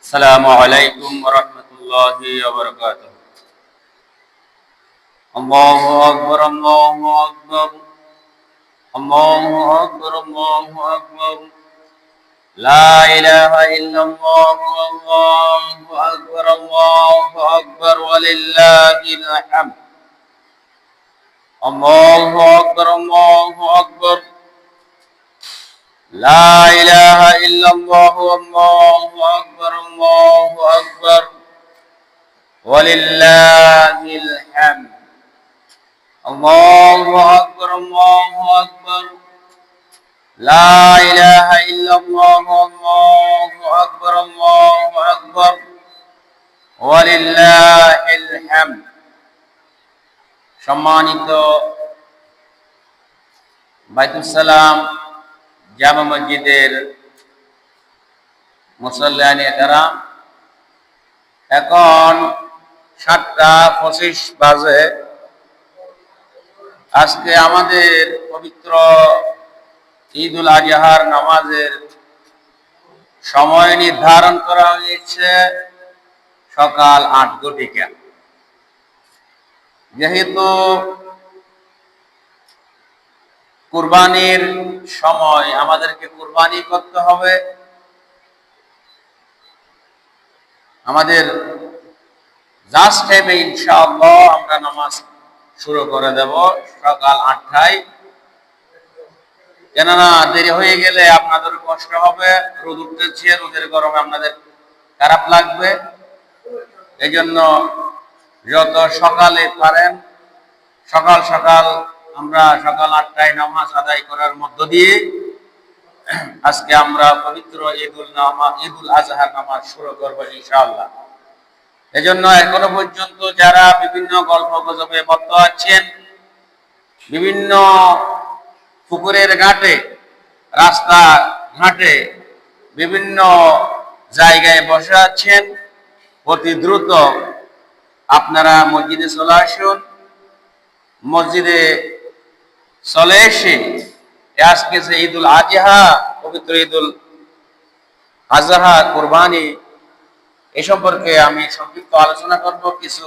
السلام عليكم ورحمة الله وبركاته. الله أكبر الله أكبر الله أكبر الله أكبر. لا إله إلا الله الله أكبر الله أكبر ولله الحمد. الله أكبر الله أكبر. لا إله إلا الله الله أكبر الله أكبر ولله الحمد. الله أكبر الله أكبر. لا إله إلا الله الله أكبر الله أكبر ولله الحمد. সম্মানিত বাইতুল সালাম জামা মসজিদের মুসল্লিয়ানে কেরাম, এখন 7:25 বাজে। আজকে আমাদের পবিত্র ঈদুল আজহার নামাজের সময় নির্ধারণ করা হয়েছে সকাল 8:00। যেহেতু কুরবানির সময়, আমাদেরকে কুরবানি করতে হবে, আমাদের জাস্ট টাইমে ইনশাআল্লাহ আমরা নামাজ শুরু করে দেব সকাল 8টায়। কেননা দেরি হয়ে গেলে আপনাদের কষ্ট হবে, রোদ উঠতেছে, রোদের গরমে আপনাদের খারাপ লাগবে। এই জন্য যত সকালে পারেন সকাল সকাল আমরা সকাল 8টায় নামাজ আদায় করার মধ্য দিয়ে আজকে আমরা পবিত্র ঈদুল আজহার নামাজ শুরু করবো ইনশাআল্লাহ। এজন্য এখনো পর্যন্ত যারা বিভিন্ন গল্প গুজবে মত্ত আছেন, বিভিন্ন পুকুরের ঘাটে, রাস্তা ঘাটে, বিভিন্ন জায়গায় বসে আছেন, অতি দ্রুত আপনারা মসজিদে চলে আসুন। মসজিদে চলে এসে আজকে যে ঈদুল আজহা, পবিত্র ঈদুল আজহা কুরবানি, এ সম্পর্কে আমি সংক্ষিপ্ত আলোচনা করব। কিছু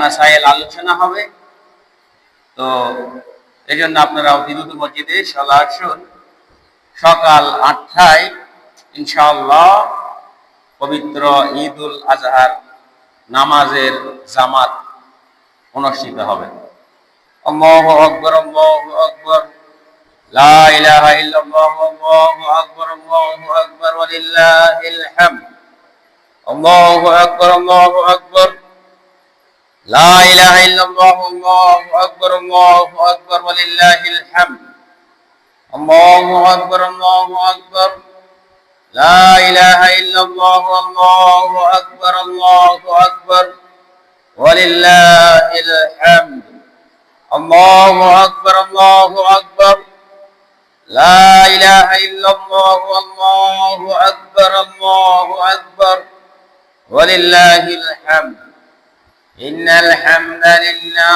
মাসাইল আলোচনা হবে। তো এই জন্য আপনারা অতি দ্রুত মসজিদে চলে আসুন। সকাল 8টায় ইনশাআল্লাহ পবিত্র ঈদুল আজহার নামাজের জামাত অনুষ্ঠিত হবে। আল্লাহু আকবার আল্লাহু আকবার। লা ইলাহা ইল্লাল্লাহ আল্লাহু আকবার আল্লাহু আকবার ওয়ালিল্লাহিল হামদ। আল্লাহু আকবার আল্লাহু আকবার। লা ইলাহা ইল্লাল্লাহ আল্লাহু আকবার আল্লাহু আকবার ওয়ালিল্লাহিল হামদ। আল্লাহু আকবার আল্লাহু আকবার। লা ইলাহা ইল্লাল্লাহ আল্লাহু আকবার আল্লাহু আকবার ওয়ালিল্লাহিল হামদ। আল্লাহু আকবার আল্লাহু আকবার। লা ইলাহা ইল্লাল্লাহ আল্লাহু আকবার আল্লাহু আকবার ওয়ালিল্লাহিল হামদ। ইন্নাল হামদালিল্লাহ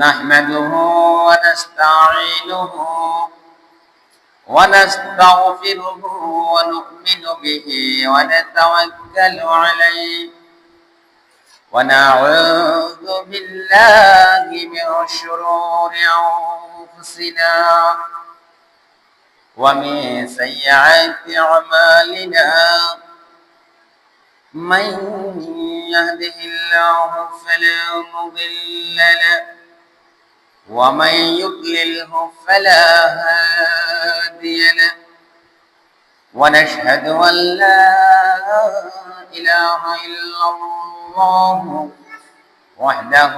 নাহমাদুহু ওয়া নাস্তাঈনুহু ওয়া নাস্তাগফিরুহু ওয়া নু'মিনু বিহি ওয়া নাতাওয়াক্কালু আলাইহি ونعوذ بالله من شرور أنفسنا ومن سيئات أعمالنا من يهده الله فلا مضل له ومن يضلله فلا هادي له ونشهد أن لا إله إلا الله وحده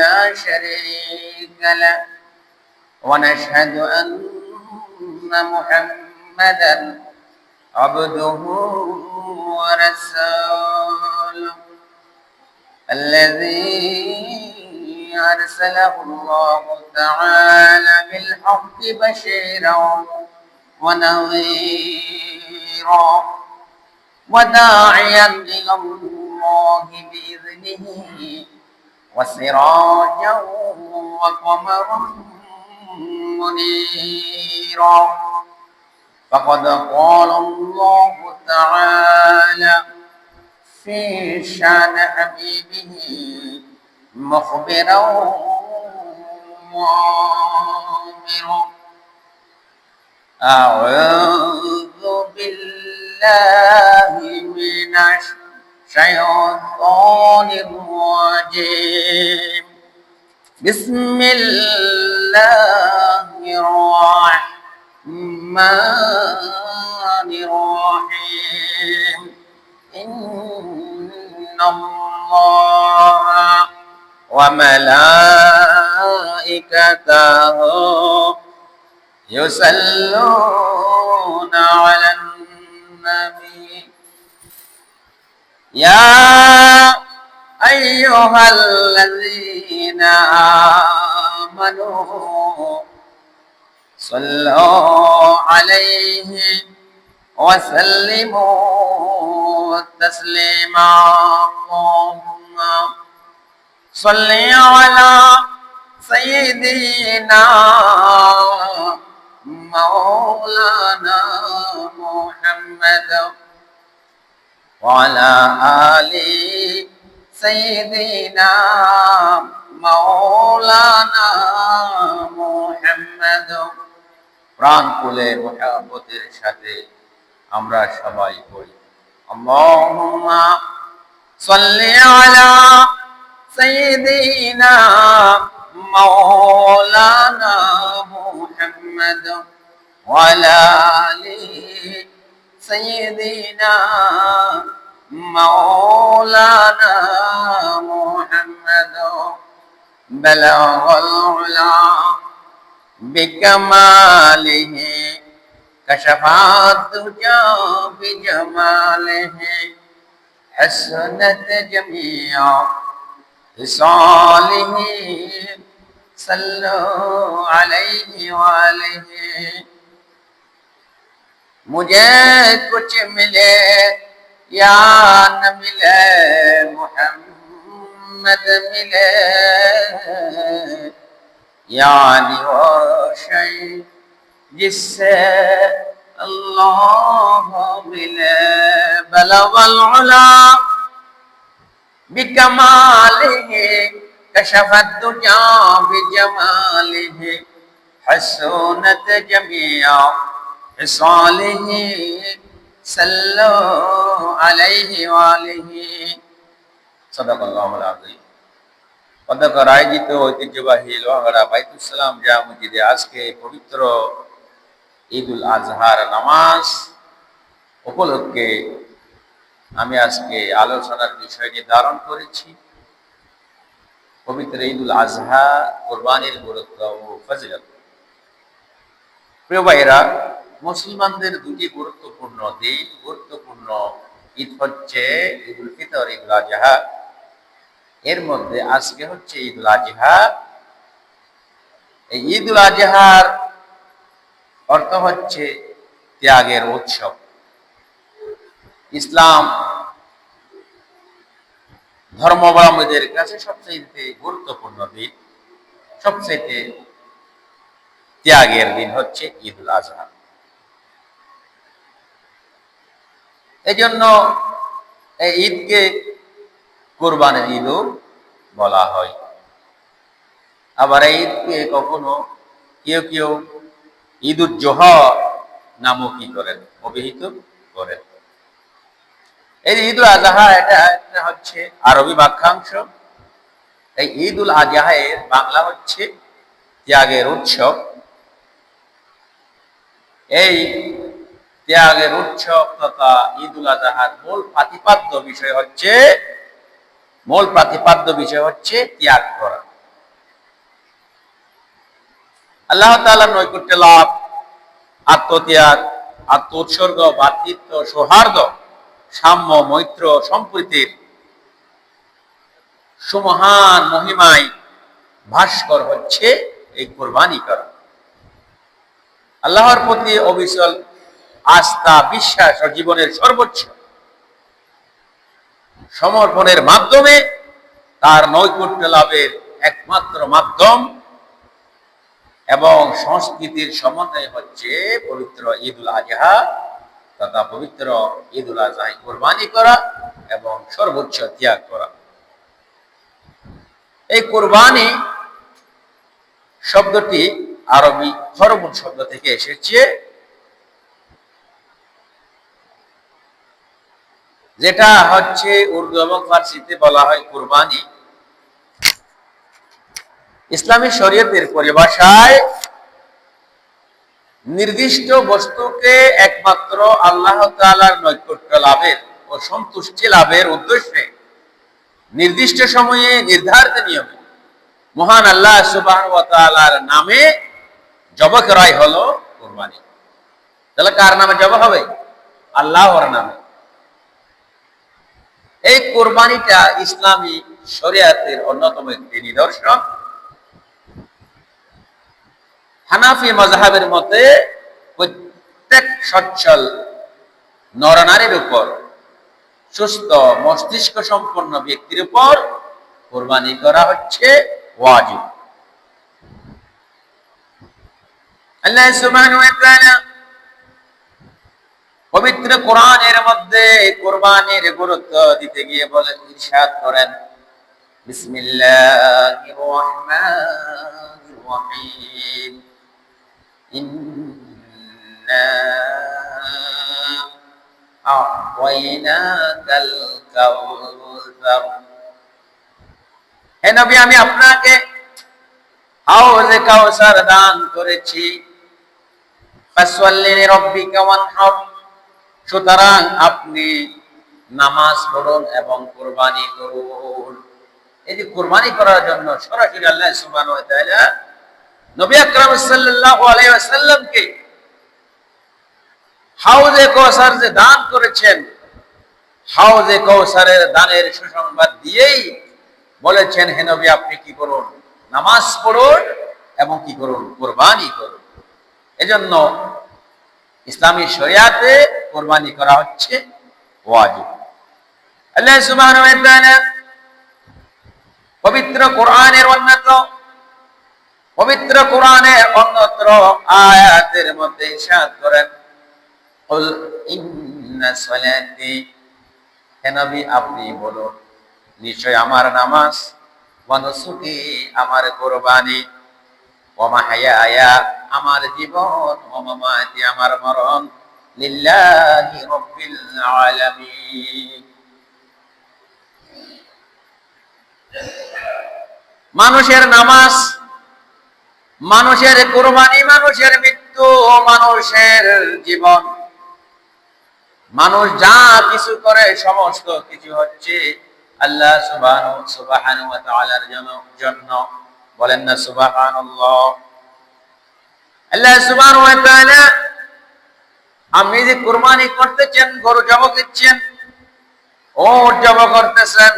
لا شريك له ونشهد أن محمدا عبده ورسوله الذي أرسله الله تعالى بالحق بشيرا ونظيرا وداعيا إلى الله بإذنه وسراجا وقمرا منيرا فقد قال الله تعالى في شان حبيبه مخبرا وآمرا أعوذ بالله من الشيطان الرجيم بسم الله الرحمن الرحيم إن الله وملائكته يصلون على النبي يا أيها الذين آمنوا صلوا عليه وسلموا تسليما اللهم صل على سيدنا مولانا محمد وعلى آل سيدنا مولانا محمد প্রাণ খুলে মুহাব্বতের সাথে আমরা সবাই পড়ি আল্লাহুম্মা সাল্লি আলা সাইয়্যিদিনা মাওলানা মুহাম্মদ ওয়া আলা আলি সাইয়্যিদিনা মাওলানা মুহাম্মদ বালাগাল উলা بكماله كشف الدجى بجماله حسنت جميع خصاله صلوا عليه وآله मुझे कुछ मिले या न मिले मोहम्मद मिले यानी वो शय जिससे अल्लाह मिले बलगल उला बिकमालिही कशफत दुजा बिजमालिही हसूनत जमिया हिसालिही सल्लु अलैहि वालिही सदक़ल्लाहुल अज़ीम। পতাকার আয়োজিত ঐতিহ্যবাহী লোহাগড়া বাইতুল সালাম জামে মসজিদে আজকে পবিত্র ঈদুল আজহার নামাজ উপলক্ষে আমি আজকে আলোচনার বিষয় নির্ধারণ করেছি পবিত্র ঈদুল আজহা কুরবানির গুরুত্ব ও ফজিলত। প্রিয় ভাইরা, মুসলমানদের দুটি গুরুত্বপূর্ণ দিন, গুরুত্বপূর্ণ ঈদ হচ্ছে ঈদুল ফিতর, ঈদুল আজহা। এর মধ্যে আজকে হচ্ছে ঈদুল আজহা। এই ঈদুল আজহার অর্থ হচ্ছে ত্যাগের উৎসব। ইসলাম ধর্মাবলম্বীদের কাছে সবচেয়ে গুরুত্বপূর্ণ দিন, সবচেয়ে ত্যাগের দিন হচ্ছে ঈদুল আজহা। এই জন্য এই ঈদকে কুরবানির ঈদও বলা হয়। আবার এই ঈদকে কখনো কেউ কেউ ঈদুল জোহা নামও কি করেন, অভিহিত করেন। এই ঈদুল আজহা এটা হচ্ছে আরবি বাক্যাংশ। এই ঈদুল আজহা এর বাংলা হচ্ছে ত্যাগের উৎসব। এই ত্যাগের উৎসব তথা ঈদুল আজহার মূল প্রতিপাদ্য বিষয় হচ্ছে ত্যাগ করা। আল্লাহ তাআলার নৈকট্য লাভ, আত্মত্যাগ, আত্ম উৎসর্গ, ভ্রাতৃত্ব, সৌহার্দ্য, সাম্য, মৈত্র, সম্প্রীতির সুমহান মহিমায় ভাস্কর হচ্ছে এই কুরবানি করা। আল্লাহর প্রতি অবিচল আস্থা, বিশ্বাস ও জীবনের সর্বোচ্চ সমর্পণের মাধ্যমে তার নৈকট্য লাভের একমাত্র মাধ্যম এবং সংস্কৃতির সমন্বয় হচ্ছে পবিত্র ঈদুল আজহা তথা পবিত্র ঈদুল আজহায় কোরবানি করা এবং সর্বোচ্চ ত্যাগ করা। এই কোরবানি শব্দটি আরবি হরবুন শব্দ থেকে এসেছে, যেটা হচ্ছে উর্দু এবং ফার্সিতে বলা হয় কুরবানি। ইসলামী শরীয়তের পরিভাষায় নির্দিষ্ট বস্তুকে একমাত্র আল্লাহ তাআলার নৈকট্য লাভের ও সন্তুষ্টি লাভের উদ্দেশ্যে নির্দিষ্ট সময়ে নির্ধারিত নিয়মে মহান আল্লাহ সুবহানাহু ওয়া তাআলার নামে জবাহ করাই হলো কুরবানি। তাহলে কার নামে জবাহ হবে? আল্লাহর নামে। এই কোরবানিটা ইসলামী শরিয়াতের অন্যতম একটি নিদর্শন। হানাফি মাযহাবের মতে প্রত্যেক সচ্ছল নরনারীর উপর, সুস্থ মস্তিষ্ক সম্পন্ন ব্যক্তির উপর কোরবানি করা হচ্ছে ওয়াজিব। আল্লাহ সুবহানাহু ওয়া তাআলা পবিত্র কোরআনের মধ্যে কোরবানির গুরুত্ব দিতে গিয়ে বলেন, ইরশাদ করেন, বিসমিল্লাহির রহমানির রহিম, ইন্না আ'তাইনাকাল কাউসার। হে নবী, আমি আপনাকে হাউজে কাউসার দান করেছি। ফাসওয়াল্লি লিরাব্বিকা ওয়ানহার, সুতরাং আপনি নামাজ পড়ুন এবং কুরবানি করুন। এই যে কুরবানি করার জন্য সরাসরি আল্লাহ সুবহানাহু ওয়া তাআলা নবী আকরাম সাল্লাল্লাহু আলাইহি ওয়াসাল্লামকে হাউজে কাউসার যে দান করেছেন, হাউজে কাউসারের দানের সুসংবাদ দিয়েই বলেছেন, হে নবী, আপনি কি করুন? নামাজ পড়ুন এবং কি করুন? কুরবানি করুন। এজন্য ইসলামী শরিয়াতে কোরবানি করা হচ্ছে ওয়াজিব। আল্লাহ সুবহানাহু ওয়া তাআলা পবিত্র কোরআনের অন্যত্র আয়াতের মধ্যে ইরশাদ করেন, কুল ইন্না সালাতি, হে নবী আপনি বলুন, নিশ্চয় আমার নামাজ, ওয়া নুসুকি আমার কুরবানি, ওয়া মাহইয়ায়া আমার জীবন, ওয়া মামাতি আমার মরণ, লিল্লাহি রাব্বিল আলামিন। মানুষের নামাজ, মানুষের কুরবানি, মানুষের মৃত্যু, মানুষের জীবন, মানুষ যা কিছু করে সমস্ত কিছু হচ্ছে আল্লাহ সুবহানাহু ওয়া তাআলার জন্য। বলেন না সুবহানাল্লাহ। আল্লাহ সুবহানাহু ওয়া তাআলা আপনি যে কুরবানি করতেছেন, গরু জবাই করছেন, ওট জবাই করতেছেন,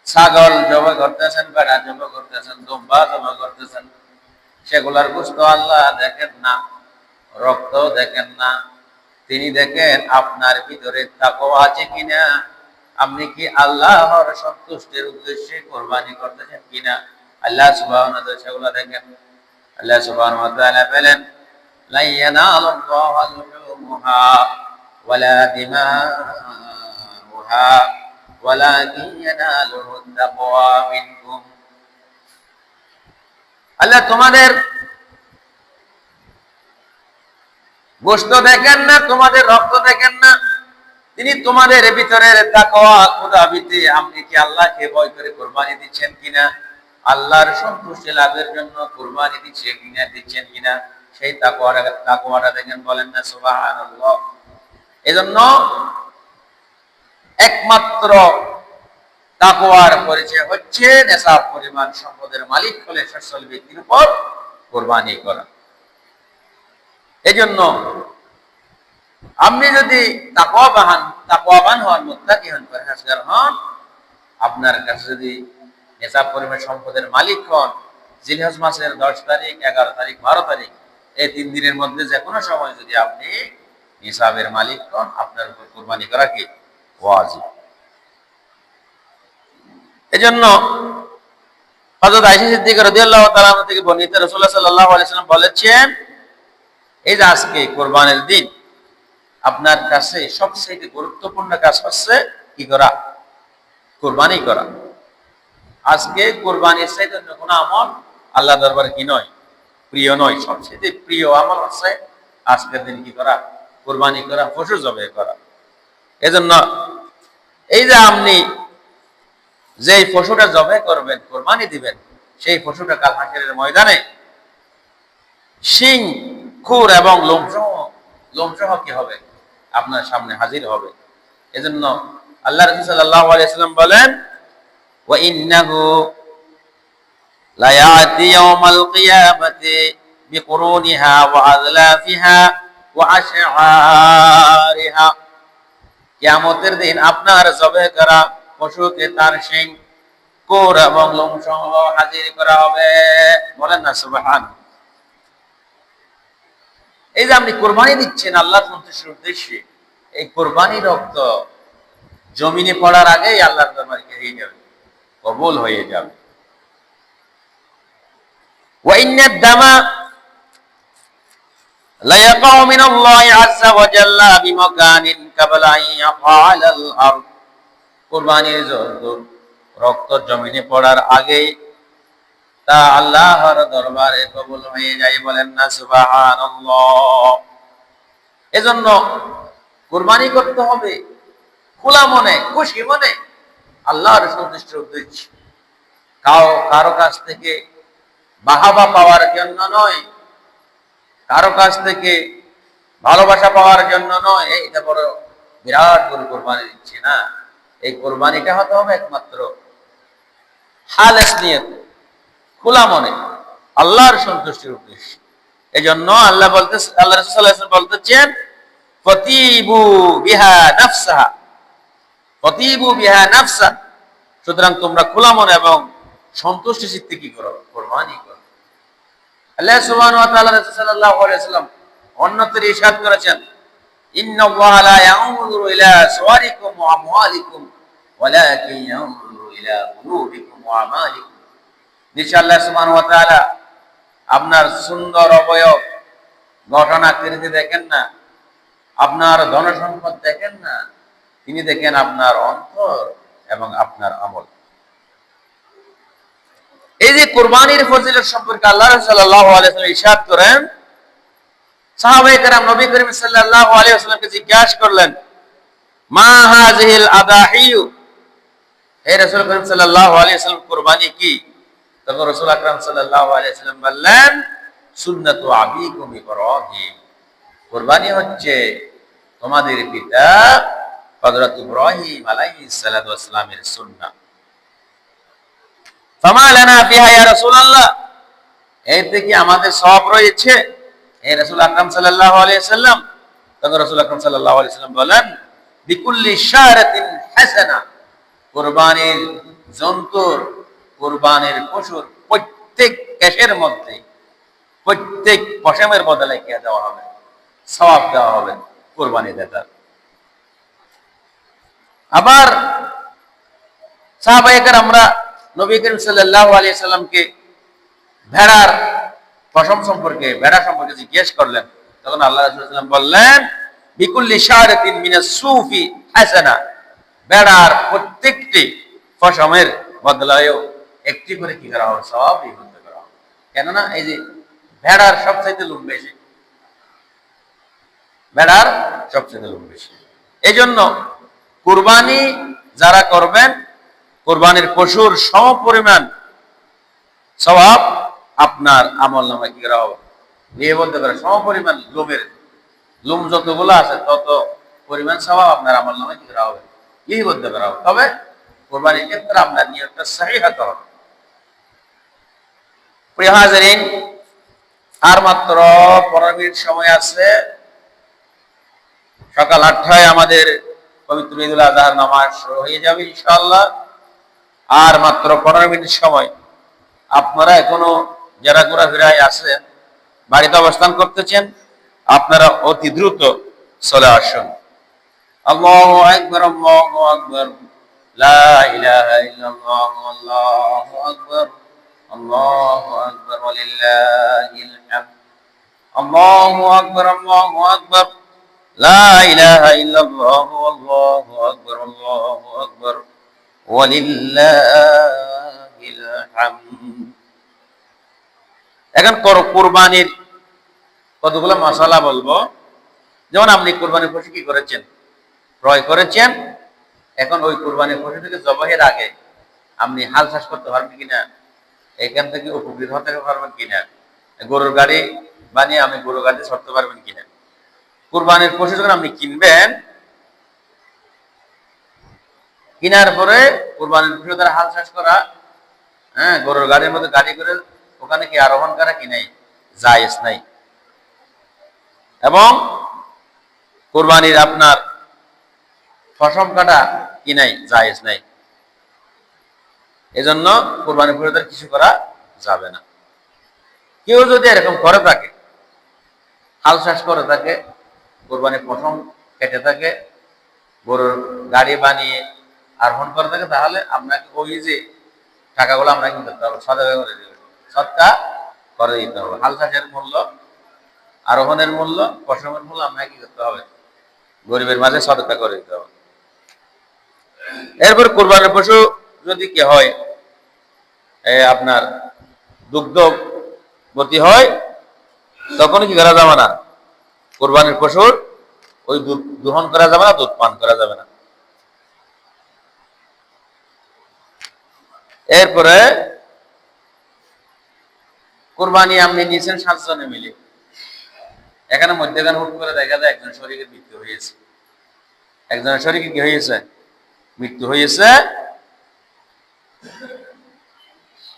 ছাগল জবাই করতেছেন, ভেড়া জবাই করতেছেন, দুম্বা জবাই করতেছেন, সেগুলার গোশত আল্লাহ দেখেন না, রক্ত দেখেন না। তিনি দেখেন আপনার ভিতরে তাকওয়া আছে কিনা, আপনি কি আল্লাহর সন্তুষ্টির উদ্দেশ্যে কোরবানি করতেছেন কিনা। আল্লাহ সুবহানাহু ওয়া তাআলা সেগুলা দেখেন। আল্লাহ সুবহানাহু ওয়া তাআলা বলেন, লা ইয়ানালুল্লাহু লুহুমুহা ওয়ালা দিমাউহা ওয়ালাকিন ইয়ানালুহু তাকওয়া মিনকুম। আল্লাহ তোমাদের গোশত দেখেন না, তোমাদের রক্ত দেখেন না, তিনি তোমাদের ভিতরের তাকওয়া খুদাবিতে, আপনি কি আল্লাহকে ভয় করে কুরবানি দিচ্ছেন কিনা, আল্লাহর সন্তুষ্টি লাভের জন্য কুরবানি দিচ্ছেন কিনা, সেই তাকওয়াটা দেখেন। বলেন না সুবহানাল্লাহ। এজন্য একমাত্র তাকওয়ার পরিচয় হচ্ছে নেশাব পরিমাণ সম্পদের মালিক হলে সচ্ছল ব্যক্তির উপর কুরবানি করা। এজন্য আপনি যদি তাকওয়াবান হন, মুত্তাকি হন, পরহেজগার হন, আপনার কাছে যদি নেশাব পরিমাণ সম্পদের মালিক হন, জিলহজ মাসের 10 তারিখ, 11 তারিখ, 12 তারিখ, এই 3 দিনের মধ্যে যে কোনো সময় যদি আপনি নিসাবের মালিক হন, আপনার উপর কুরবানি করা কি ওয়াজিব। এজন্য হযরত আয়েশা সিদ্দিকা রাদিয়াল্লাহু তাআলা আনহা থেকে বর্ণিত, রাসূলুল্লাহ সাল্লাল্লাহু আলাইহি ওয়াসাল্লাম বলেছেন, এই যে আজকে কোরবানির দিন, আপনার কাছে সবচেয়ে গুরুত্বপূর্ণ কাজ হচ্ছে কি করা? কোরবানি করা। আজকে কোরবানির চাইতে অন্য কোনো আমল আল্লাহ দরবারে কি নয়, প্রিয় নয়। সবচেয়ে প্রিয় আমল হচ্ছে আজকের দিন কি করা? কোরবানি করা, পশু জবাই করা। এজন্য এই যে আপনি যেই পশুটা জবাই করবেন, কোরবানি দিবেন, সেই পশুটা কাল হাসরের ময়দানে শিং, খুর এবং লোমসহ কি হবে? আপনার সামনে হাজির হবে। এজন্য আল্লাহ রাসূল সাল্লাল্লাহু আলাইহি ওয়াসাল্লাম বলেন, ওয়া ইন্নাহু লা ইয়াতি ইয়াউমাল কিয়ামাতি বিকুরুনিহা ওয়া আযলাফিহা ওয়া আশআরিহা। কিয়ামতের দিন আপনার জবাই করা পশুকে তার শিং, খুর এবং লোমসহ হাজির করা হবে। বলেন না সুবহানাল্লাহ। এই যে আপনি কোরবানি দিচ্ছেন আল্লাহর সন্তুষ্টির উদ্দেশ্যে, এই কোরবানি রক্ত জমিনে পড়ার আগেই আল্লাহর দরবারে হয়ে যাবে, কবুল হয়ে যাবে। ওয়া ইন্নাদ দামা লা ইয়াকাউ মিনাল্লাহি আযজা ওয়া জাল্লা বিমাকানিন কাবলা আন ইয়াকালাল আরদ। কোরবানির রক্ত জমিনে পড়ার আগেই তা আল্লাহর দরবারে কবুল হয়ে যায়। বলেন না সুবহানাল্লাহ। এজন্য কুরবানি করতে হবে খোলা মনে, খুশি মনে, আল্লাহর সন্তুষ্টির উদ্দেশ্যে। কারো কাছ থেকে বাহাবা পাওয়ার জন্য নয়, কারো কাছ থেকে ভালোবাসা পাওয়ার জন্য নয়। এটা বড় বিরাট বড় কোরবানি দিচ্ছে না। এই কোরবানিটা হতে হবে একমাত্র খালেস নিয়তে, খোলা মনে, আল্লাহর সন্তুষ্টির উদ্দেশ্যে। এজন্য আল্লাহ রাসূল সাল্লাল্লাহু আলাইহি ওয়াসাল্লাম বলতেছেন, ফাতিবু বিহা নাফসাহা, ফাতিবু বিহা নাফসা। সুতরাং তোমরা খোলা মনে এবং সন্তুষ্টি চিত্তে কি করো? কোরবানি করো। আল্লাহ সুবহানাহু ওয়া তাআলা রাসূল সাল্লাল্লাহু আলাইহি ওয়াসাল্লাম অন্যত্র ইরশাদ করেছেন, ইন্নাল্লাহা লা ইয়ানজুরু ইলা সুওয়ারিকুম ওয়া আমওয়ালিকুম ওয়ালাকিন ইয়ানজুরু ইলা কুলুবিকুম ওয়া আমালিকুম। নিশ্চয় আল্লাহ সুবহানাহু ওয়া তাআলা আপনার সুন্দর অবয়ব, গঠন আকৃতি দেখেন না, আপনার ধন সম্পদ দেখেন না, তিনি দেখেন আপনার অন্তর এবং আপনার আমল। এই যে কুরবানির ফজিলত সম্পর্কে আল্লাহ রাসূল সাল্লাল্লাহু আলাইহি ওয়াসাল্লাম ইরশাদ করেন, সাহাবায়ে কেরাম নবী করিম সাল্লাল্লাহু আলাইহি ওয়াসাল্লামকে জিজ্ঞাসা করলেন, মা হাযিহিল আদাহিয়ু, হে রাসূল করিম সাল্লাল্লাহু আলাইহি ওয়াসাল্লাম কুরবানি কি? তখন রাসূল আকরাম সাল্লাল্লাহু আলাইহি ওয়াসাল্লাম বললেন, সুন্নাতু আবিকুম ইব্রাহিম, কুরবানি হচ্ছে তোমাদের পিতা হযরত ইব্রাহিম আলাইহিস সালাতু ওয়াস সালামের সুন্নাহ। ফামা লানা ফিহা ইয়া রাসূলুল্লাহ, এতে কি আমাদের সওয়াব রয়েছে হে রাসূল আকরাম সাল্লাল্লাহু আলাইহি ওয়াসাল্লাম? তখন রাসূল আকরাম সাল্লাল্লাহু আলাইহি ওয়াসাল্লাম বলেন, বিকুল্লি শারাতিন হাসানা, কুরবানির জন্তুর, কুরবানির পশুর প্রত্যেক কেশের মধ্যে, প্রত্যেক পশমের বদলে কি দেওয়া হবে? সওয়াব দেওয়া হবে কুরবানি দেওয়ার। আবার সাহাবায়ে কেরামরা নবী করিম সাল্লাল্লাহু আলাইহি ওয়াসাল্লামকে ভেড়ার পশম সম্পর্কে, ভেড়া সম্পর্কে জিজ্ঞেস করলেন। তখন আল্লাহ রাসূল সাল্লাল্লাহু আলাইহি ওয়াসাল্লাম বললেন, বিকুল্লি শারাতিন মিনাস সুফি হাসানা, ভেড়ার প্রত্যেকটি পশমের বদলায়ও একটি করে কি করা হবে? সওয়াব বৃদ্ধি করা হবে। কেননা এই যে ভেড়ার সবচাইতে লোম বেশি, ভেড়ার সবচাইতে লোম বেশি। এই জন্য কুরবানি যারা করবেন, কুরবানির পশুর সম পরিমাণ সওয়াব আপনার আমল নামায় কি করা হবে? লিপিবদ্ধ করা। সম পরিমাণ লোম যতগুলো আছে তত পরিমাণ সওয়াব আপনার আমল নামায় কি করা হবে? লিপিবদ্ধ করা হবে। তবে কুরবানির ক্ষেত্রে আপনার নিয়তটা সহিহ হতে হবে। প্রিয় হাজিরিন, আর মাত্র 15 মিনিট সময় আছে। সকাল 8টায় আমাদের পবিত্র ঈদুল আজহার নামাজ শুরু হয়ে যাবে ইনশাআল্লাহ। আর মাত্র 15 মিনিট সময়। আপনারা এখনো যারা ঘোরাফেরায় আছেন, বাড়িতে অবস্থান করতেছেন, আপনারা অতি দ্রুত চলে আসুন। আল্লাহু আকবার, আল্লাহু আকবার, লা ইলাহা ইল্লাল্লাহ, আল্লাহু আকবার, আল্লাহু আকবার ওয়ালিল্লাহিল হামদ। আল্লাহু আকবার, আল্লাহু আকবার, লা ইলাহা ইল্লাল্লাহু আল্লাহু আকবার, আল্লাহু আকবার ওয়ালিল্লাহিল হামদ। এখন কুরবানির কতগুলো মশালা বলবো। যেমন আপনি কুরবানির পশু কি করেছেন? ক্রয় করেছেন। এখন ওই কুরবানির পশুটিকে জবাহের আগে আপনি হাল চাষ করতে পারবেন কিনা, এখান থেকে উপকৃত হতে পারবেন কিনা, গরুর গাড়ি বানিয়ে আপনি গরুর গাড়ি চড়তে পারবেন কিনা। কুরবানির পশু যখন আপনি কিনবেন, কেনার পরে কুরবানির পশু দ্বারা হাল চাষ করা, গরুর গাড়ির মধ্যে গাড়ি করে ওখানে কি আরোহণ করা কি নাই, জায়েজ নাই। এবং কুরবানির আপনার ফসম কাটা কি নাই, জায়েজ নাই। এজন্য কুরবানির পশু দ্বারা কিছু করা যাবে না। কেউ যদি এরকম করে থাকে, হাল চাষ করে থাকে, কোরবানির প্রথম কেটে থাকে, গরুর গাড়ি বানিয়ে আরোহণ করে থাকে, তাহলে আপনাকে ওই যে টাকাগুলো আপনাকে কি করতে হবে, সদকা করে দেবে, সদকা করে দিতে হবে। হাল চাষের মূল্য, আরোহণের মূল্য, পশমের মূল্য আপনাকে কি করতে হবে, গরিবের মাঝে সদকা করে দিতে হবে। এরপর কোরবানির পশু যদি কি হয়, আপনার দুগ্ধবতী হয়, তখন কি করা যাবে না, কোরবানির পশুর ওই দুধ দোহন করা যাবে না, দুধ পান করা যাবে না। এরপরে কোরবানি আপনি নিয়েছেন 7 জনে মিলে, এখানে মধ্যখানে হুট করে দেখা যায় একজন শরীকের মৃত্যু হয়েছে, একজনের শরীকে কি হয়েছে, মৃত্যু হয়েছে।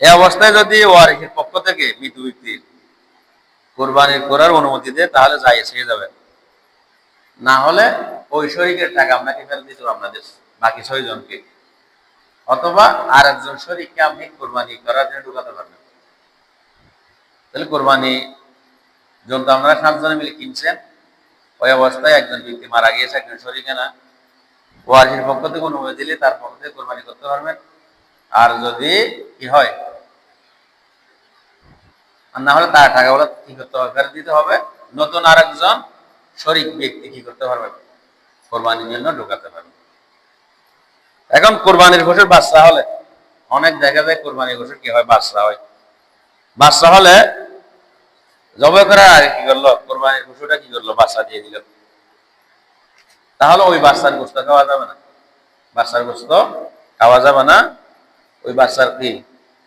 এই অবস্থায় যদি ওয়ারিসের পক্ষ থেকে মৃত ব্যক্তির কোরবানি করার অনুমতি দেয়, তাহলে জায়েজ হয়ে যাবে। না হলে ওই শরীকের টাকা আপনাকে ফেরত দিতে হবে, আপনাদের বাকি 6 জনকে, অথবা আর একজন শরীককে আপনি কোরবানি করার জন্য ঢুকাতে পারবেন। তাহলে কোরবানি জন্তু আপনারা 7 জনে মিলে কিনছেন, ওই অবস্থায় একজন ব্যক্তি মারা গিয়েছে, একজন শরীকে না, ওয়ারিসের পক্ষ থেকে অনুমতি দিলে তার পক্ষ থেকে কোরবানি করতে পারবেন। আর যদি কি হয়, আর না হলে তার টাকাগুলো কি করতে হবে, ফেরত দিতে হবে। নতুন আর একজন শরীক ব্যক্তি কি করতে পারবেন, কোরবানির জন্য ঢুকাতে পারবেন। এখন কোরবানির পশুর বাচ্চা হলে, অনেক দেখা যায় কোরবানির পশুর কি হয়, বাচ্চা হয়। বাচ্চা হলে জবাই করার আগে কি করলো, কোরবানির পশুটা কি করলো, বাচ্চা দিয়ে দিল, তাহলে ওই বাচ্চার গোস্ত খাওয়া যাবে না, বাচ্চার গোস্ত খাওয়া যাবে না। ওই বাচ্চার কি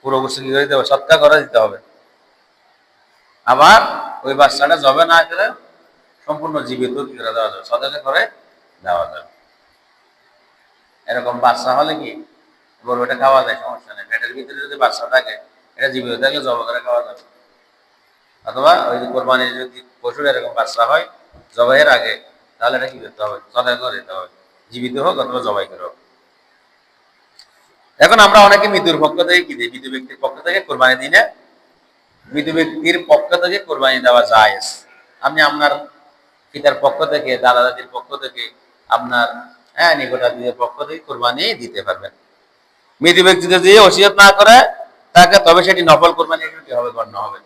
পুরো গোস্ত কি করে দিতে হবে, সৎকার করে দিতে হবে। আবার ওই বাচ্চাটা জবে না করে সম্পূর্ণ জীবিত কি করে দেওয়া যাবে, সদকা করে দেওয়া যাবে। এরকম বাচ্চা হলে কি গরু এটা খাওয়া যায়, সমস্যা নেই। পেটের ভিতরে যদি বাচ্চা থাকে, এটা জীবিত থাকলে জব করে খাওয়া যাবে। অথবা ওই যে কোরবানির যদি পশুর এরকম বাচ্চা হয় জবাইয়ের আগে, তাহলে এটা কি করতে হবে, সদকা করে দিতে হবে, জীবিত হোক অথবা জবাই করে হোক। এখন আমরা অনেকে মৃত্যুর পক্ষ থেকে কি দিই, মৃত ব্যক্তির পক্ষ থেকে কোরবানি দিই না। মৃত ব্যক্তির পক্ষ থেকে কোরবানি দেওয়া জায়েজ। আপনি আপনার পিতার পক্ষ থেকে, দাদা দাদির পক্ষ থেকে, আপনার নিকটাত্মীয়ের পক্ষ থেকে কোরবানি দিতে পারবেন। মৃত ব্যক্তি যদি ওসিয়ত না করে তাকে, তবে সেটি নফল কোরবানি হিসেবে কি হবে, গণ্য হবে।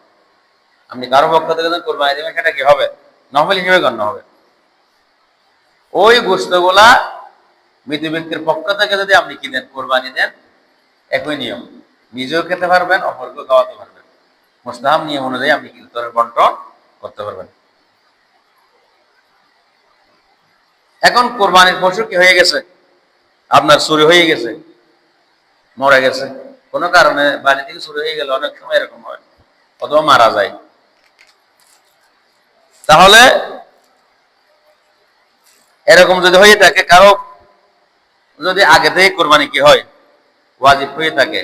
আপনি কারো পক্ষ থেকে যখন কোরবানি দেবেন, সেটা কি হবে, নফল হিসেবে গণ্য হবে। ওই গোশতগুলা মৃত ব্যক্তির পক্ষ থেকে যদি আপনি কিনেন, কোরবানি দেন, একই নিয়ম, নিজেও খেতে পারবেন, অপরকেও খাওয়াতে পারবেন। মুস্তাহাব নিয়ম অনুযায়ী আপনি কিন্তু বন্টন করতে পারবেন। এখন কোরবানির পশু কি হয়ে গেছে, আপনার চুরি হয়ে গেছে, মরে গেছে, কোনো কারণে বাড়ি থেকে চুরি হয়ে গেলে, অনেক সময় এরকম হয়, অথবা মারা যায়। তাহলে এরকম যদি হয়ে থাকে, কারো যদি আগে থেকে কোরবানি কি হয়, ওয়াজিব হয়ে থাকে,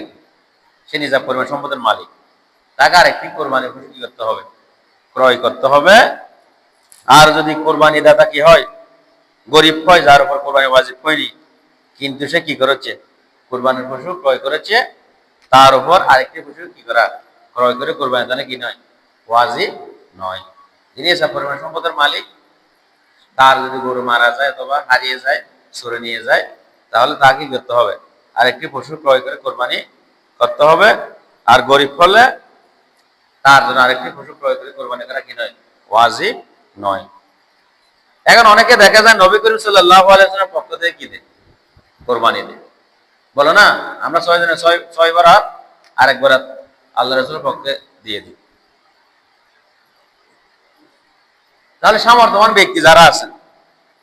সে নিজাব পরিমাণ সম্পদের মালিক, তাকে আরেকটি কোরবানি পশু কি করতে হবে, ক্রয় করতে হবে। আর যদি কোরবানি দাতা কি হয়, গরিব হয়, যার উপর কোরবানি ওয়াজিব হয়নি, কিন্তু সে কি করেছে, কোরবানির পশু ক্রয় করেছে, তার উপর আরেকটি পশু কি করা, ক্রয় করে কোরবানি দানে কি নয়, ওয়াজিব নয়। যিনি এসব পরিমাণ সম্পদের মালিক, তার যদি গরু মারা যায় অথবা হারিয়ে যায়, সরে নিয়ে যায়, তাহলে তাকে কি করতে হবে, আরেকটি পশু ক্রয় করে কোরবানি করতে হবে। আর গরিব হলে তার জন্য আরেকটি পশু ক্রয় করে কোরবানি করা কি নয়, ওয়াজিব নয়। এখন অনেকে দেখা যায় নবী করিম সাল্লাল্লাহু আলাইহি ওয়াসাল্লামের পক্ষ থেকে কি দেয়, কোরবানি দেয়। বলো না, আমরা 6 জনে 6 বরাত আরেক বরাত আল্লাহ রাসূলের পক্ষে দিয়ে দিই। তাহলে সামর্থ্যবান ব্যক্তি যারা আছেন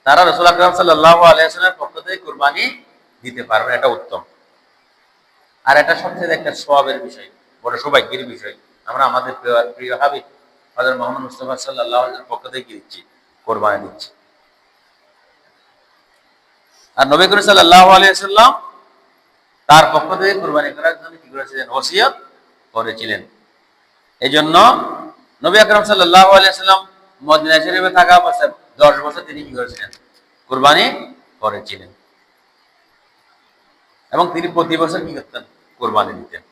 তারা রাসূল আকরাম সাল্লাল্লাহু আলাইহি ওয়াসাল্লামের পক্ষ থেকে কোরবানি দিতে পারবেন, এটা উত্তম। আর এটা সবচেয়ে একটা সওয়াবের বিষয়, বড় সৌভাগ্যের বিষয়। আমরা আমাদের প্রিয় হাবিব হযরত মুহাম্মদ মুস্তাফা সাল্লাল্লাহু আলাইহি ওয়াসাল্লামের পক্ষ থেকে দিচ্ছি, কোরবানি দিচ্ছি। আর নবী করিম সাল্লাল্লাহু আলাইহি ওয়াসাল্লাম তার পক্ষ থেকে কোরবানি করার জন্য কি করেছিলেন, ওসিয়ত করেছিলেন। এই জন্য নবী আকরাম সাল্লাল্লাহু আলাইহি ওয়াসাল্লাম মদিনা শরীফে থাকা অবস্থায় 10 বছর তিনি কি করেছিলেন, কোরবানি করেছিলেন। এবং তিনি প্রতি বছর কি করতেন, কোরবানি দিতেন।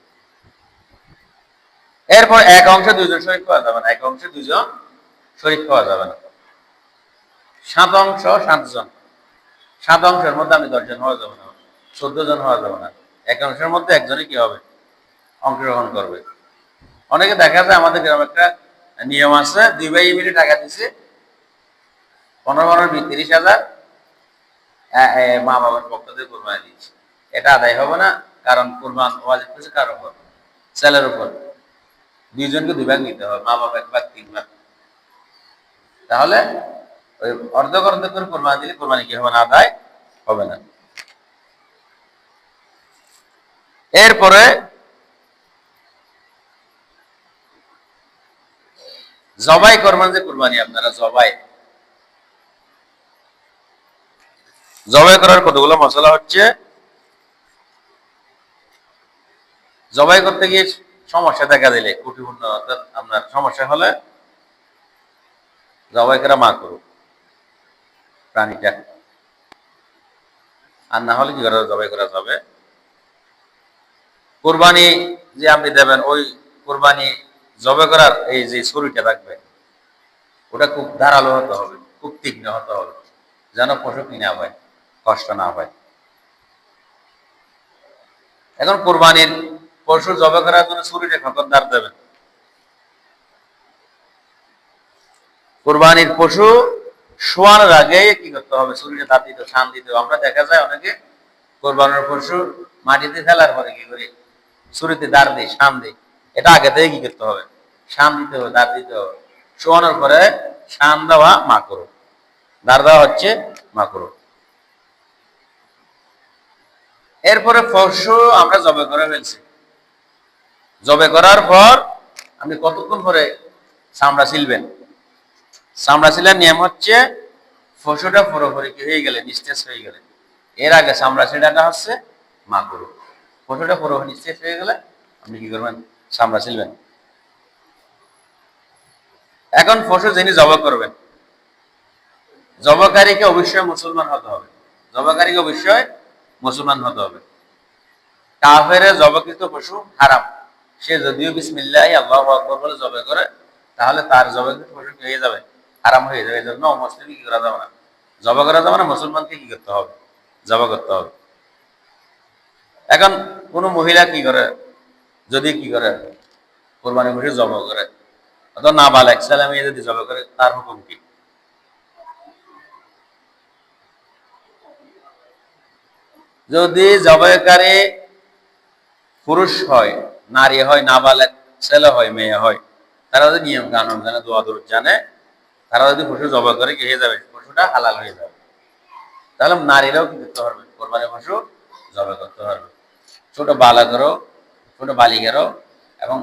এরপর এক অংশে 2 জন শরীক পাওয়া যাবে না, এক অংশে 2 জন শরীক পাওয়া যাবে না। 7 অংশ 7 জন, 7 অংশের মধ্যে আমি 10 জন হওয়া যাবে না, 14 জন হওয়া যাবে না। এক অংশের মধ্যে একজনই কি হবে, অংশগ্রহণ করবে। অনেকে দেখা যায় আমাদের গ্রামে একটা নিয়ম আছে, 2 ভাই মিলে টাকা দিছে 15 30,000 মা বাবার পক্ষ থেকে কোরবানি দিয়েছে। এটা আদায় হবে না, কারণ কোরবান ওয়াজিব হচ্ছে কার উপর, ছেলের উপর। 2 জনকে 2 ভাগ নিতে হবে, মা বাবা 1 ভাগ 3 ভাগ। তাহলে ওই অর্ধেক অর্ধেক করে কোরবানি দিলে কোরবানি কি হবে না, আদায় হবে না। এরপরে জবাই করবেন, যে কোরবানি আপনারা জবাই করার কতগুলো মশলা হচ্ছে। জবাই করতে গিয়ে সমস্যা দেখা দিলে, ত্রুটিপূর্ণ অর্থাৎ আপনার সমস্যা হলে জবাই করা মা করুক প্রাণীটা, আর না হলে কি করা জবাই করা যাবে। কোরবানি যে আপনি দেবেন, ওই কোরবানি জবাই করার এই যে ছুরিটা থাকবে, ওটা খুব ধারালো হতে হবে, খুব তীক্ষ্ণ হতে হবে, যেন পশু কি না হয়, কষ্ট না হয়। এখন কোরবানির পশু জবাই করার জন্য ছুরিটা কখন ধার দেবেন, কোরবানির পশু শোয়ানোর আগে কি করতে হবে, ছুরিটা ধার দিতে, শান দিতে হবে। আমরা দেখা যায় অনেকে কোরবানির পশু মাটিতে ফেলার পরে কি করে ছুরিতে দাঁড় দিই, শান দিই। এটা আগে থেকে কি করতে হবে, শান দিতে হবে, দাঁড় দিতে হবে। শোয়ানোর পরে শান দেওয়া মাকরুহ, দাঁড় দেওয়া হচ্ছে মাকরুহ। এরপরে পশু আমরা জবাই করে ফেলছি, জবাই করার পর আপনি কতক্ষণ পরে চামড়া ছিলবেন। চামড়া ছিলার নিয়ম হচ্ছে পশুটা পুরোপুরি কি হয়ে গেলে, নিস্তেজ হয়ে গেলে, এর আগে চামড়া ছিলাটা হচ্ছে মাকরুহ। পশুটা পুরোপুরি নিস্তেজ হয়ে গেলে আপনি কি করবেন, চামড়া ছিলবেন। এখন পশু যিনি জবাই করবেন, জবাইকারীকে অবশ্যই মুসলমান হতে হবে, জবাইকারীকে অবশ্যই মুসলমান হতে হবে। কাফেরে জবাইকৃত পশু হারাম, সে যদিও বিসমিল্লাহি আল্লাহু আকবার বলে জবাই করে, তাহলে তার জবাইকৃত পশু কি হয়ে যাবে, হারাম হয়ে যাবে। এই জন্য মুসলিম কি করা যাবে না, জবাই করা যাবে না, মুসলমানকে কি করতে হবে, জবাই করতে হবে। এখন কোন মহিলা কি করে, যদি কি করে কোরবানি পশু জবাই করে, অথবা নাবালেগ ছেলে মেয়ে যদি জবাই করে, তার হুকুম কি? যদি জবাইকারী পুরুষ হয়, নারী হয়, নাবালেগ ছেলে হয়, মেয়ে হয়, তারা যদি নিয়ম কানুন জানে, দোয়া দরুদ জানে, তারা যদি পশু জবাই করে কি হয়ে যাবে, পশুটা হালাল হয়ে যাবে। তাহলে নারীরাও কি করতে পারবে, কোরবানি পশু জবাই করতে পারবে। ছোট বালকেরও, ছোট বালিকারও, এবং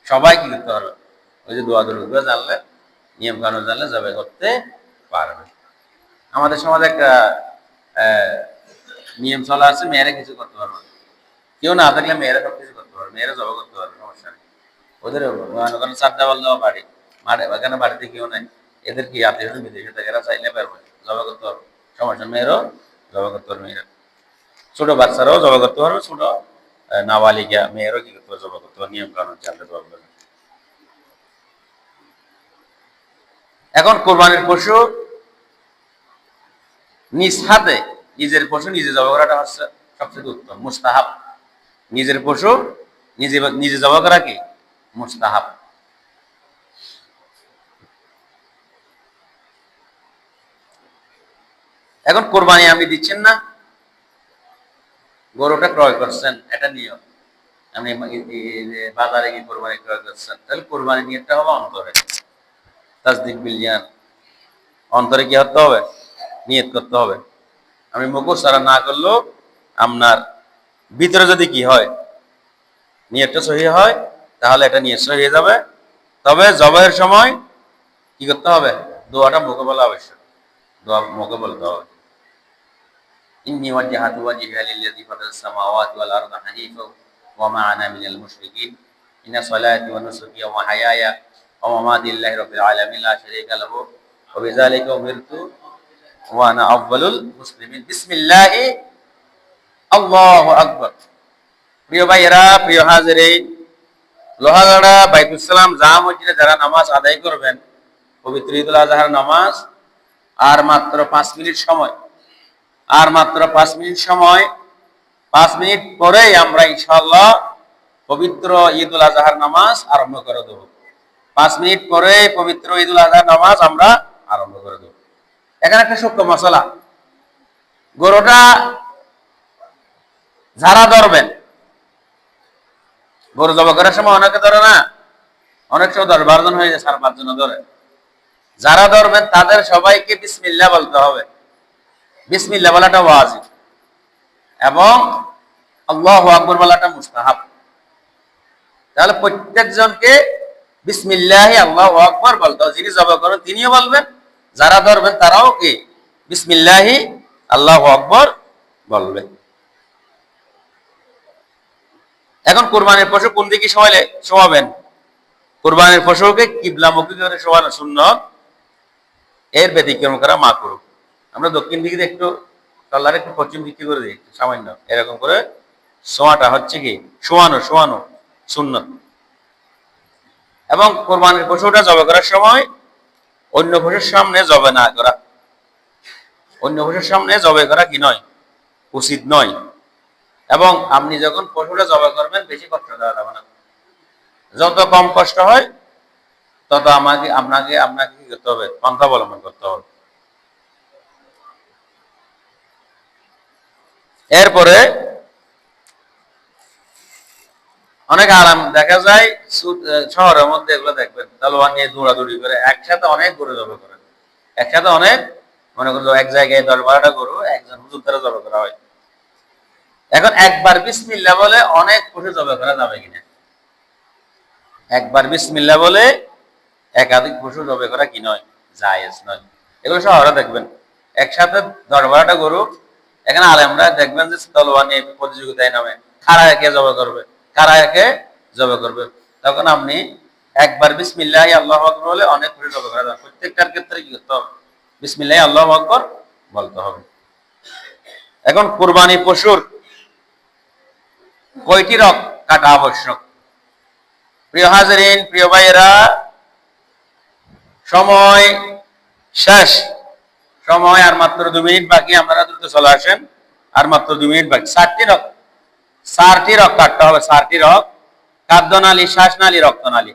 সবাই কি করতে পারবে, ওই যে দোয়া দরুদ জানলে, নিয়ম কানুন জানলে জবাই করতে পারবে। আমাদের সমাজে একটা নিয়ম চলা আছে, মেয়েরা কিছু করতে পারবে না। কেউ না থাকলে মেয়েরা সব কিছু করতে পারবে, মেয়েরা জবাই করতে পারবে, সমস্যা নেই। ওদের ওখানে চারটা বল দেওয়া বাড়ি, মাঠে ওখানে বাড়িতে কেউ নাই, এদের কি আত্মীয় বিদেশে থাকে, এরা চাইলে পারবে জবাই করতে পারবে, সমস্যা। মেয়েরাও জবাই করতে পারবে, মেয়েরা, ছোট বাচ্চারাও জবাই করতে পারবে, ছোট নাবালিকা মেয়েরাও কি করতে পারবে, জবাই করতে পারবে, নিয়ম কানুন জানতে পারবে। এখন কোরবানির পশু নিজ হাতে, নিজের পশু নিজে জবাই করাটা হচ্ছে সবচেয়ে উত্তম, মুস্তাহাব। নিজের পশু নিজে নিজে জবাই করা কি মুস্তাহাব। এখন কোরবানি আপনি দিচ্ছেন না, গরুটা ক্রয় করছেন, এটা নিয়ম। আপনি বাজারে গিয়ে কোরবানি ক্রয় করছেন, তাহলে কোরবানি নিয়তটা হবে অন্তরে, তাসদিক বিল জান, অন্তরে কি করতে হবে? নিয়ত করতে হবে। আমি মুখস্থ না করলেও আপনার ভিতরে যদি কি হয়, নিয়তটা সহি হয়, তাহলে এটা নিয়ত সহি হয়ে যাবে। তবে জবাইয়ের সময় কি করতে হবে? দোয়াটা মুখে বলা আবশ্যক, দোয়া মুখে বলতে হবে। ইন্নী ওয়াজজাহতু ওয়াজহিয়া লিল্লাযী ফাতারাস সামাওয়াতি ওয়াল আরদা হানিফা ওয়া মা আনা মিনাল মুশরিকিন ইন্না সলাতি ওয়া নুসুকি ওয়া মাহইয়ায়া ওয়া মামাতি লিল্লাহি রাব্বিল আলামিন লা শারীকা লাহু ওয়া বিযালিকা উমিরতু ওয়া আনা আউয়ালুল মুসলিমিন। বিসমিল্লাহি আল্লাহু আকবার। প্রিয় ভাইয়েরা, প্রিয় হাজিরিন, লোহাগাড়া বাইতুল সালাম জামে মসজিদে যারা নামাজ আদায় করবেন, পবিত্র ঈদুল আজহার নামাজ আর মাত্র 5 মিনিট সময়, আর মাত্র 5 মিনিট সময়, 5 মিনিট পরেই আমরা ইনশাআল্লাহ পবিত্র ঈদুল আজহার নামাজ আরম্ভ করে দেব। 5 মিনিট পরে পবিত্র ঈদুল আজহার নামাজ আমরা আরম্ভ করে দেব। এখানে একটা সূক্ষ্ম মশলা, গরুটা যারা ধরবেন, গরু জবাই করার সময় অনেকে ধরে না, অনেক সময় 10-12 জন হয়ে যায়, 4-5 জন ধরে। যারা ধরবেন তাদের সবাইকে বিসমিল্লাহ বলতে হবে। বিসমিল্লাহ বলাটা ওয়াজিব এবং আল্লাহু আকবার বলাটা মুস্তাহাব। তাহলে প্রত্যেকজনকে বিসমিল্লাহি আল্লাহু আকবার বলতে হবে। যিনি জবাই করবেন তিনিও বলবেন, যারা ধরবেন তারাও কি বিসমিল্লাহি আল্লাহু আকবার বলবেন। এখন কুরবানির পশু কোন দিকে শোয়াবেন? কুরবানির পশুকে কিবলামুখী করে শোয়ানো সুন্নাত, এর ব্যতিক্রম করা মাকরুহ। আমরা দক্ষিণ দিকে একটু তল্লার একটু পশ্চিম দিকে করে দিই, সামান্য এরকম করে শোয়াটা হচ্ছে কি শোয়ানো সুন্নাত। এবং কুরবানির পশুটা জবাই করার সময় অন্য পশুর সামনে জবাই না করা, অন্য পশুর সামনে জবাই করা কি নয়, উচিত নয়। এবং আপনি যখন পশুটা জবাই করবেন বেশি কষ্ট দেওয়া যাবে না, যত কম কষ্ট হয় তত আপনাকে কি করতে হবে? পন্থা অবলম্বন করতে হবে। এরপরে অনেক আরাম দেখা যায় শহরের মধ্যে, এগুলো দেখবেন তলোয়ার নিয়ে দৌড়াদৌড়ি করে একসাথে অনেক গরু জবাই করে, একসাথে অনেক, মনে করো এক জায়গায় 10-12টা গরু একজন হুজুর দ্বারা জবাই করা হয়। এখন একবার বিসমিল্লাহ বলে অনেক পশু জবাই করা যাবে কিনা? একবার বিসমিল্লাহ বলে একাধিক পশু জবাই করা কি নয়, জায়েজ নয়। এগুলো শহরে দেখবেন একসাথে 10-12টা গরু, এখানে আলেমরা দেখবেন যে তলোয়ার নিয়ে প্রতিযোগিতায় নামে কারা একে জবাই করবে। তখন আপনি একবার বিসমিল্লাহি আল্লাহু আকবার বলে অনেক পশু জবাই করা যাবে। প্রত্যেকটার ক্ষেত্রে কি করতে হবে? বিসমিল্লাহি আল্লাহু আকবার বলতে হবে। এখন কুরবানি পশুর কয়টি রগ কাটা আবশ্যক? প্রিয় হাজিরিন, প্রিয় ভাইয়েরা, সময় শেষ, সময় আর মাত্র 2 মিনিট বাকি, আপনারা দ্রুত চলে আসেন, আর মাত্র 2 মিনিট বাকি। 4টি রগ কাটতে হবে। 4টি রগ: খাদ্যনালী, শ্বাসনালী, রক্তনালী।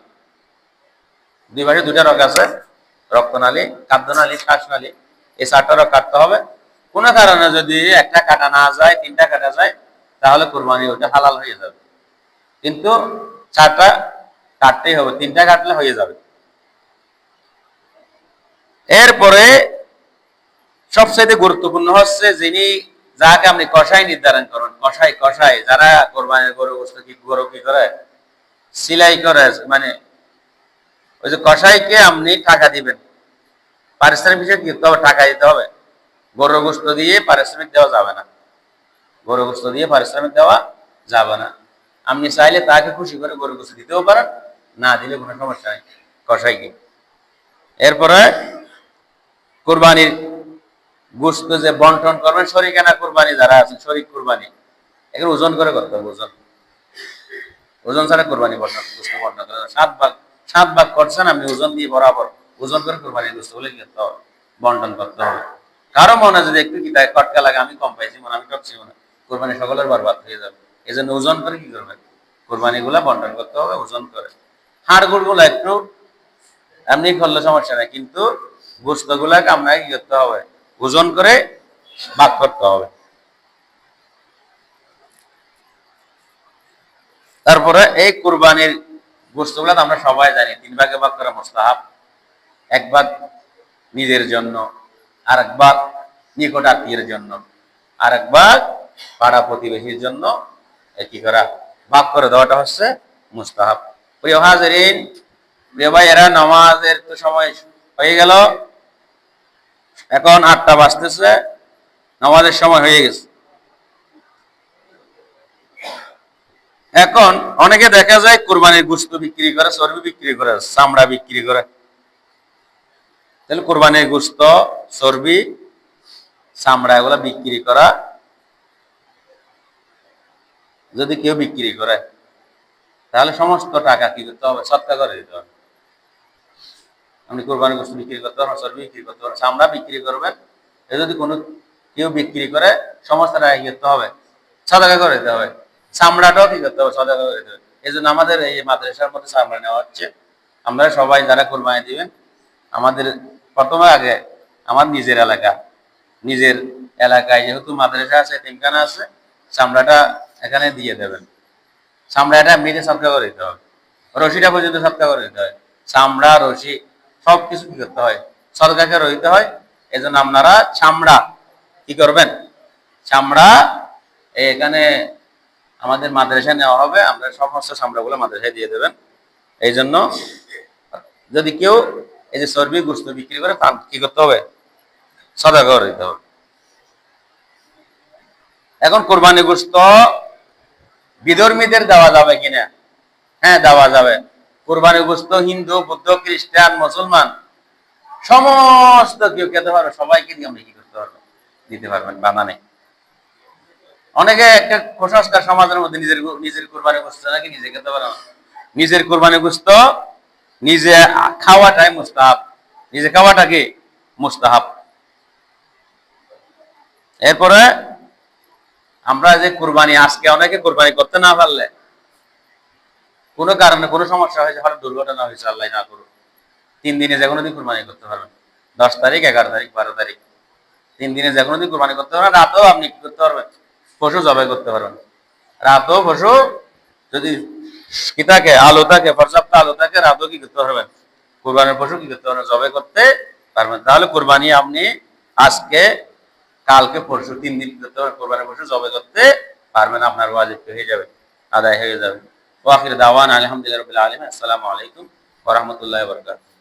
দুই পাশে 2টা রগ আছে, রক্তনালী, খাদ্যনালী, শ্বাসনালী। এই 4টা রগ কাটতে হবে। কোনো কারণে যদি একটা কাটা না যায়, 3টা কাটা যায়, তাহলে কুরবানি ওটা হালাল হয়ে যাবে। কিন্তু 4টা কাটতেই হবে, 3টা কাটলে হয়ে যাবে। এরপরে সবচেয়ে গুরুত্বপূর্ণ হচ্ছে যাকে আপনি কষাই নির্ধারণ করেন, কষাই যারা কোরবানির গরু কি করে সিলাই করে, মানে ওই যে কষাইকে আপনি টাকা দিবেন, পারিশ্রমিক হিসেবে কি করতে হবে? টাকা দিতে হবে। গরুর গোশত দিয়ে পারিশ্রমিক দেওয়া যাবে না, গরুর গোশত দিয়ে পারিশ্রমিক দেওয়া যাবে না। আপনি চাইলে তাকে খুশি করে গরুর গোশত দিতেও পারেন, না দিলে কোনো সমস্যা নেই কষাইকে। এরপরে কুরবানির গোশত যে বন্টন করবেন, শরীকানা কুরবানি যারা আছেন, শরীক কুরবানি, এগুলো ওজন করে করতে হবে। ওজন ছাড়া কুরবানি গোশত বন্টন করে 7 ভাগ করছেন আপনি, ওজন দিয়ে বরাবর ওজন করে কুরবানির গোশত বলে বন্টন করতে হবে। কারো মনে যদি একটু কি কটকা লাগে, আমি কম পাইছি মনে, আমি টকছি মনে, কুরবানি সকলের বরবাদ হয়ে যাবে। এই জন্য ওজন করে কি করবেন? কুরবানিগুলা বন্টন করতে হবে ওজন করে। হাড়গুড় গুলা একটু এমনি করলে সমস্যা নাই, কিন্তু গোস্ত গুলাকে আপনাকে কি করতে হবে, ওজন করে ভাগ করতে হবে। তারপরে এই কুরবানির গোস্ত গুলা আমরা সবাই জানি 3 ভাগে ভাগ করা মুস্তাহাব। 1 ভাগ নিজের জন্য, আর 1 ভাগ নিকট আত্মীয়ের জন্য, আর 1 ভাগ পাড়া প্রতিবেশীর জন্য কি করা, ভাগ করে দেওয়াটা হচ্ছে মুস্তাহাব। প্রিয় হাজিরিন, প্রিয় ভাইয়েরা, নামাজের তো সময় হয়ে গেল, এখন 8টা বাজতেছে, নামাজের সময় হয়ে গেছে। এখন অনেকে দেখা যায় কুরবানির গোশত বিক্রি করে, চর্বি বিক্রি করে, চামড়া বিক্রি করে। তাহলে কুরবানির গোশত, চর্বি, চামড়া এগুলা বিক্রি করা, যদি কেউ বিক্রি করে তাহলে সমস্ত টাকা কি করতে হবে, সদকা করে দিতে হবে। আপনি কুরবানির গোশত বিক্রি করতে পারবেন, চর্বি বিক্রি করতে পারবেন, চামড়া বিক্রি করবেন, এ যদি কোনো কেউ বিক্রি করে সমস্ত টাকা কি করতে হবে, সদকা করে দিতে হবে। চামড়াটাও কি করতে হবে, সদকা করে দিতে হবে। এই জন্য আমাদের এই মাদ্রাসার মধ্যে চামড়া নেওয়া হচ্ছে। আমরা সবাই যারা কুরবানি দিবেন, আমাদের প্রথমে আগে আমার নিজের এলাকায় যেহেতু মাদ্রাসা আছে, এতিমখানা আছে, চামড়াটা এখানে দিয়ে দেবেন। চামড়াটা এমনিতে সদকা করে দিতে হবে, রশিটা পর্যন্ত সদকা করে দিতে হয়। চামড়া, রশি সবকিছু কি করতে হয়, সদকাকে রইতে হয়। এই জন্য আপনারা চামড়া কি করবেন, চামড়া এখানে আমাদের মাদ্রাসায় নেওয়া হবে, আমরা সমস্ত চামড়াগুলো মাদ্রাসায় দিয়ে দেবেন। এই জন্য যদি কেউ এই যে চর্বি গোশত বিক্রি করে, তার কি করতে হবে, সদকা করে দিতে হবে। এখন কোরবানি গোশত বিধর্মীদের দেওয়া যাবে কিনা? হ্যাঁ, দেওয়া যাবে। কোরবানি গোশত হিন্দু, বৌদ্ধ, খ্রিস্টান, মুসলমান সমস্ত কেউ খেতে পারবে, সবাইকে দিয়ে আপনি কি করতে পারবেন, দিতে পারবেন, বাধা নেই। অনেকে একটা কুসংস্কার সমাজের মধ্যে, নিজের কোরবানি গোশত নাকি নিজে খেতে পারে না। নিজের কোরবানি গোশত নিজে খাওয়াটাই মুস্তাহাব, নিজে খাওয়াটা কি মুস্তাহাব। এরপরে আমরা যে কুরবানি, আজকে অনেকে কুরবানি করতে না পারলে, কোনো কারণে কোনো সমস্যা হয়েছে, হঠাৎ দুর্ঘটনা হয়েছে, আল্লাহ না করুক, 3 দিনে যে কোনো দিন কুরবানি করতে পারবেন। 10 তারিখ, 11 তারিখ, 12 তারিখ, 3 দিনে যে কোনো দিন কুরবানি করতে পারবেন। রাতেও আপনি কি করতে পারবেন, পশু জবাই করতে পারবেন। রাতেও পশু যদি কি থাকে, আলো থাকে, পর্যাপ্ত আলো থাকে, রাতেও কি করতে পারবেন, কুরবানির পশু কি করতে পারবেন, জবাই করতে পারবেন। তাহলে কুরবানি আপনি আজকে, কালকে, পরশু 3 দিন করতে পারবেন, কুরবানির পশু জবাই করতে পারবেন, আপনার ওয়াজিব হয়ে যাবে, আদায় হয়ে যাবে। ওয়া আখির দাওয়ানা আলহামদুলিল্লাহি রাব্বিল আলামিন। আসসালামু আলাইকুম ওয়া রাহমাতুল্লাহি ওয়া বারাকাতুহু।